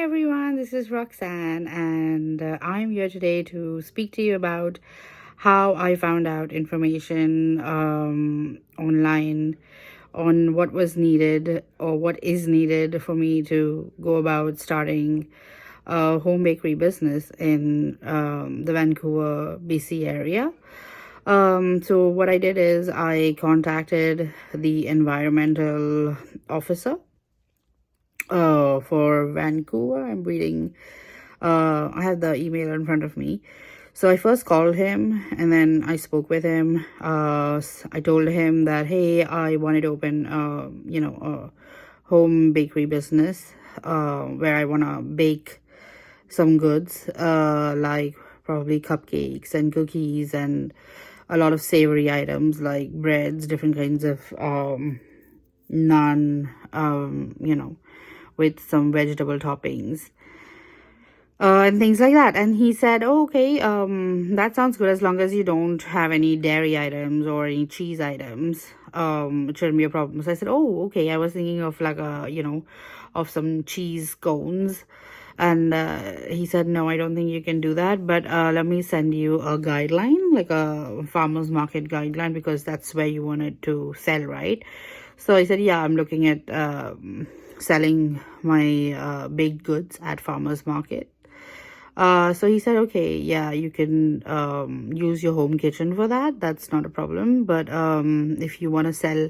everyone, this is Roxanne, and I'm here today to speak to you about how I found out information online on what was needed or what is needed for me to go about starting a home bakery business in the Vancouver BC area. So what I did is I contacted the environmental officer for Vancouver. I'm reading, I have the email in front of me. So I first called him and then I spoke with him. I told him that, hey, I wanted to open, a home bakery business where I want to bake some goods, like probably cupcakes and cookies and a lot of savory items like breads, different kinds of naan, with some vegetable toppings and things like that. And he said, oh, okay, that sounds good as long as you don't have any dairy items or any cheese items. It shouldn't be a problem. So I said, oh, okay. I was thinking of like of some cheese cones. And he said, no, I don't think you can do that. But let me send you a guideline, like a farmer's market guideline, because that's where you want it to sell, right? So I said, yeah, I'm looking at selling my baked goods at farmer's market. So he said, okay, yeah, you can use your home kitchen for that. That's not a problem. But if you want to sell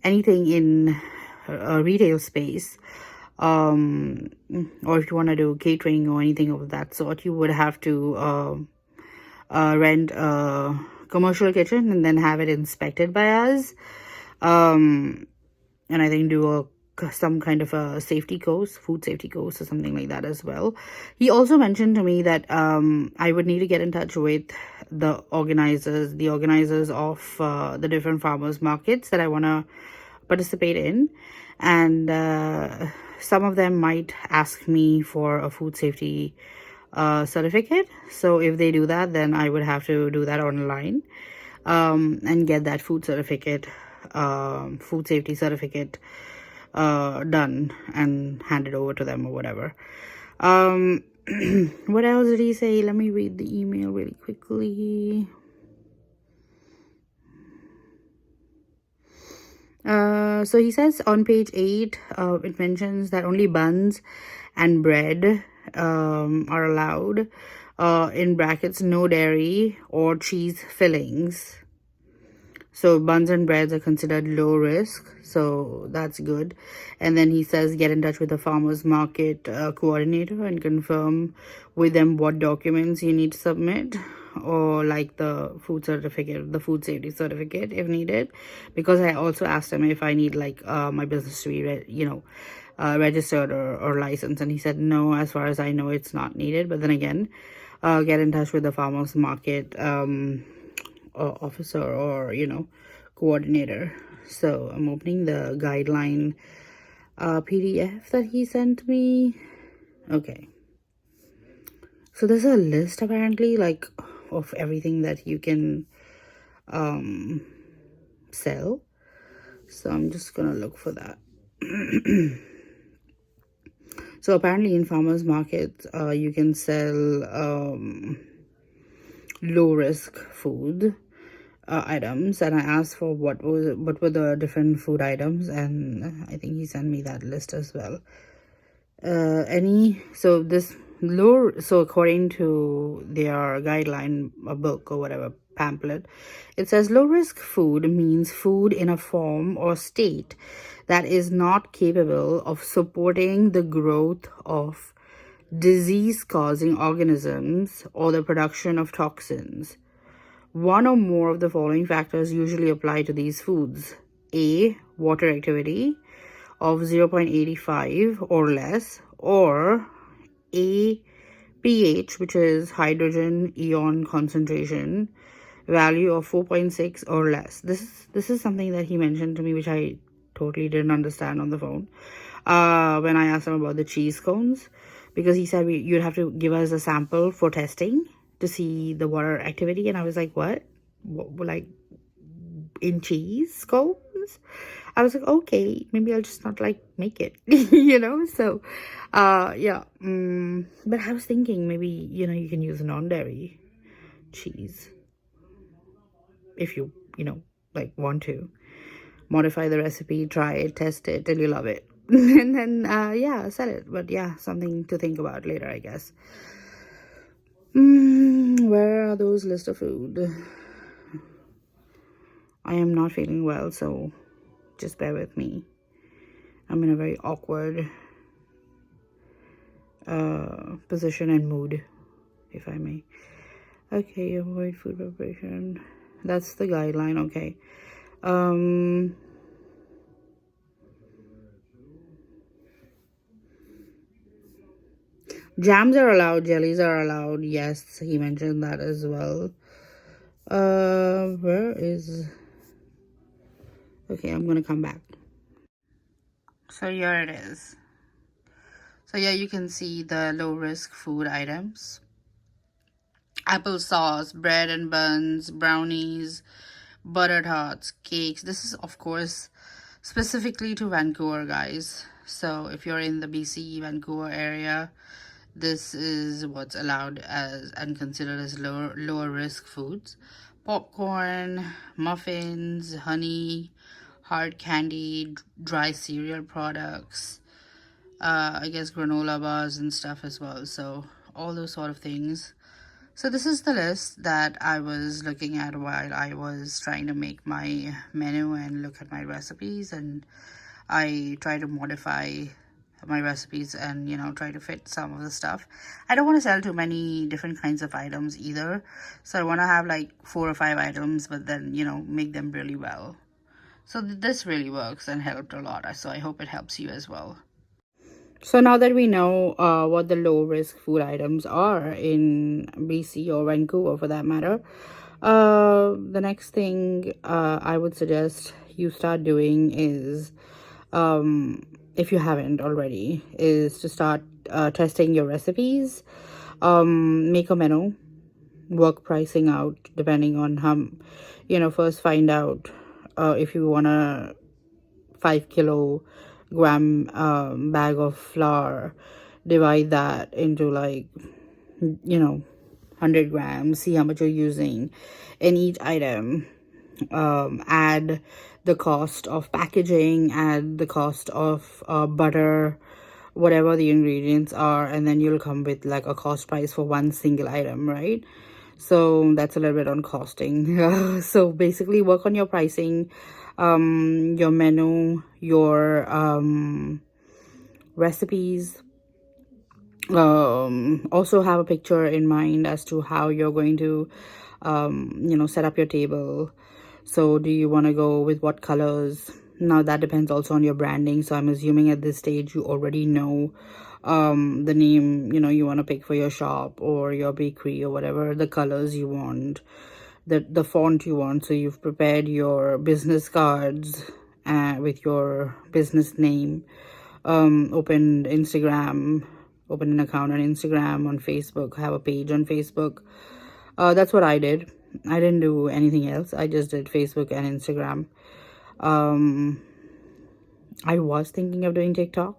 anything in a retail space, or if you want to do catering or anything of that sort, you would have to rent a commercial kitchen and then have it inspected by us. And I think do some kind of a safety course, food safety course or something like that as well. He also mentioned to me that I would need to get in touch with the organizers of the different farmers markets that I want to participate in, and some of them might ask me for a food safety certificate. So if they do that, then I would have to do that online and get that food safety certificate done and hand it over to them or whatever. What else did he say? Let me read the email really quickly. So he says on page 8, it mentions that only buns and bread are allowed. In brackets, no dairy or cheese fillings. So buns and breads are considered low risk, so that's good. And then he says get in touch with the farmers market coordinator and confirm with them what documents you need to submit, or like the food certificate, the food safety certificate if needed. Because I also asked him if I need like my business to be registered or licensed, and he said no, as far as I know it's not needed. But then again, get in touch with the farmers market officer or coordinator. So I'm opening the guideline PDF that he sent me. Okay, so there's a list apparently like of everything that you can sell. So I'm just gonna look for that. So apparently in farmers markets you can sell low risk food items, and I asked for what were the different food items, and I think he sent me that list as well. So according to their guideline, a book or whatever pamphlet, it says low risk food means food in a form or state that is not capable of supporting the growth of disease causing organisms or the production of toxins. One or more of the following factors usually apply to these foods. A, water activity of 0.85 or less, or A, pH, which is hydrogen ion concentration, value of 4.6 or less. This is something that he mentioned to me, which I totally didn't understand on the phone when I asked him about the cheese cones, because he said you'd have to give us a sample for testing to see the water activity. And I was like, what like in cheese cones? I was like, okay, maybe I'll just not like make it, you know. So yeah, but I was thinking maybe, you know, you can use non-dairy cheese if you know, like want to modify the recipe, try it, test it till you love it, and then yeah, sell it. But yeah, something to think about later, I guess. Where are those list of food? I am not feeling well, so just bear with me. I'm in a very awkward position and mood, if I may. Okay, avoid food preparation. That's the guideline. Okay. Jams are allowed, jellies are allowed. Yes, he mentioned that as well. Where is... Okay, I'm gonna come back. So here it is. So yeah, you can see the low risk food items: applesauce, bread and buns, brownies, butter tarts, cakes. This is of course specifically to Vancouver, guys. So if you're in the BC Vancouver area, this is what's allowed as and considered as lower risk foods: popcorn, muffins, honey, hard candy, dry cereal products, I guess granola bars and stuff as well. So all those sort of things. So this is the list that I was looking at while I was trying to make my menu and look at my recipes, and I try to modify my recipes and, you know, try to fit some of the stuff. I don't want to sell too many different kinds of items either, so I want to have like 4 or 5 items, but then, you know, make them really well. So this really works and helped a lot, so I hope it helps you as well. So now that we know what the low risk food items are in BC or Vancouver for that matter, the next thing I would suggest you start doing is, if you haven't already, is to start testing your recipes, make a menu, work pricing out depending on how, you know, first find out if you want a 5 kilogram bag of flour, divide that into like, you know, 100 grams, see how much you're using in each item, add the cost of packaging, add the cost of butter, whatever the ingredients are, and then you'll come with like a cost price for one single item, right? So that's a little bit on costing. So basically work on your pricing, your menu, your recipes. Also have a picture in mind as to how you're going to you know, set up your table. So do you want to go with what colors? Now that depends also on your branding, so I'm assuming at this stage you already know the name, you know, you want to pick for your shop or your bakery or whatever, the colors you want, the font you want. So you've prepared your business cards with your business name, opened Instagram, open an account on Instagram, on Facebook, have a page on Facebook. That's what I did. I didn't do anything else. I just did Facebook and Instagram. I was thinking of doing TikTok,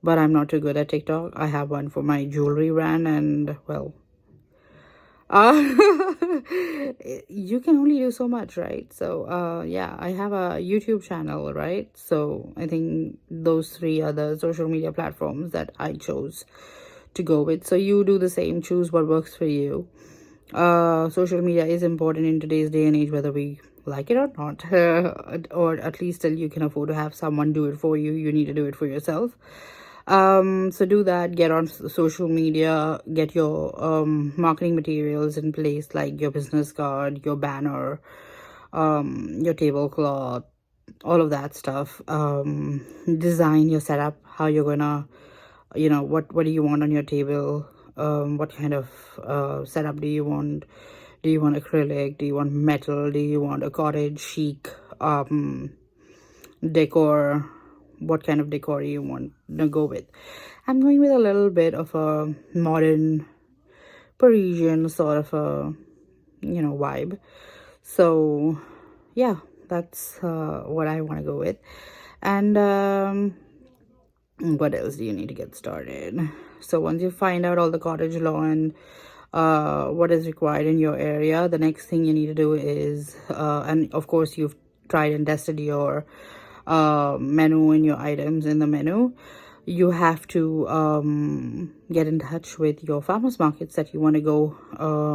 but I'm not too good at TikTok. I have one for my jewelry brand, and well, you can only do so much, right? So yeah, I have a YouTube channel, right? So I think those 3 are the social media platforms that I chose to go with. So you do the same, choose what works for you. Social media is important in today's day and age, whether we like it or not, or at least till you can afford to have someone do it for you, you need to do it for yourself. So do that, get on social media, get your marketing materials in place, like your business card, your banner, your tablecloth, all of that stuff. Design your setup, how you're gonna, you know, what do you want on your table, what kind of setup do you want? Do you want acrylic? Do you want metal? Do you want a cottage chic decor? What kind of decor you want to go with? I'm going with a little bit of a modern Parisian sort of a, you know, vibe. So yeah, That's what I want to go with. And what else do you need to get started? So once you find out all the cottage law and what is required in your area, the next thing you need to do is and of course you've tried and tested your menu and your items in the menu, you have to get in touch with your farmers markets that you want to go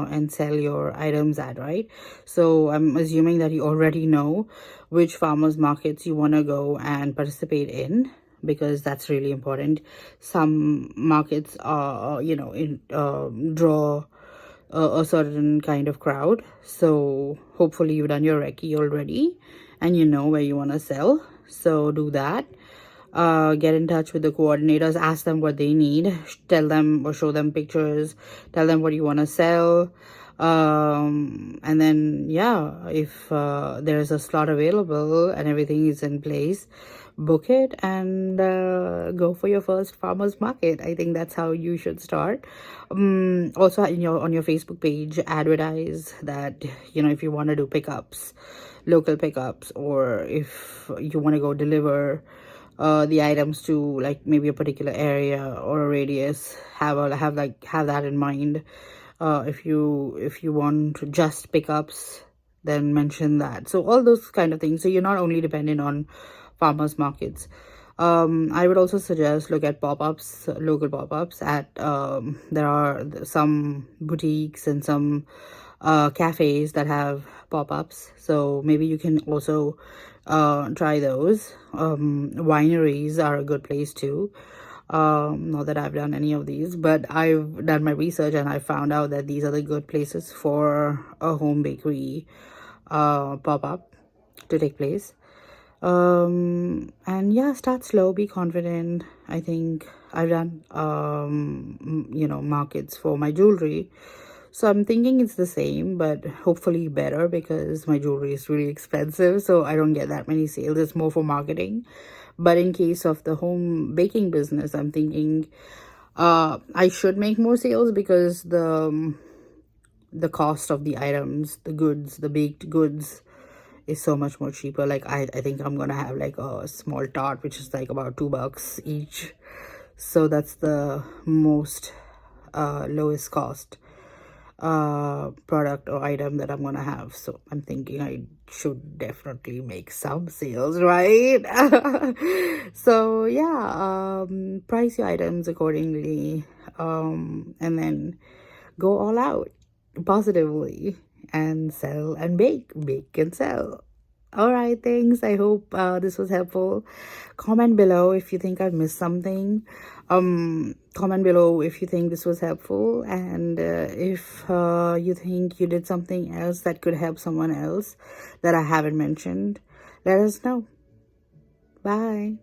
and sell your items at, right? So I'm assuming that you already know which farmers markets you want to go and participate in, because that's really important. Some markets are draw a certain kind of crowd, so hopefully you've done your recce already and you know where you want to sell. So do that. Get in touch with the coordinators, ask them what they need, tell them or show them pictures, tell them what you want to sell, and then yeah, if there's a slot available and everything is in place, book it and go for your first farmers market. I think that's how you should start. Also on your Facebook page, advertise that, if you want to do pickups, local pickups, or if you want to go deliver the items to like maybe a particular area or a radius, have that in mind. If you want just pickups, then mention that. So all those kind of things, so you're not only dependent on farmers markets. I would also suggest look at pop-ups, local pop-ups at there are some boutiques and some cafes that have pop-ups, so maybe you can also try those. Wineries are a good place too. Not that I've done any of these, but I've done my research and I found out that these are the good places for a home bakery pop-up to take place. And yeah, start slow, be confident. I think I've done markets for my jewelry, so I'm thinking it's the same, but hopefully better, because my jewelry is really expensive, so I don't get that many sales. It's more for marketing. But in case of the home baking business, I'm thinking I should make more sales, because the cost of the items, the goods, the baked goods, is so much more cheaper. Like I think I'm gonna have like a small tart, which is like about $2 each. So that's the most lowest cost product or item that I'm gonna have. So I'm thinking I should definitely make some sales, right? So yeah, price your items accordingly, and then go all out positively and sell and bake and sell. All right, thanks. I hope this was helpful. Comment below if you think I've missed something. Comment below if you think this was helpful, and if you think you did something else that could help someone else that I haven't mentioned, let us know. Bye.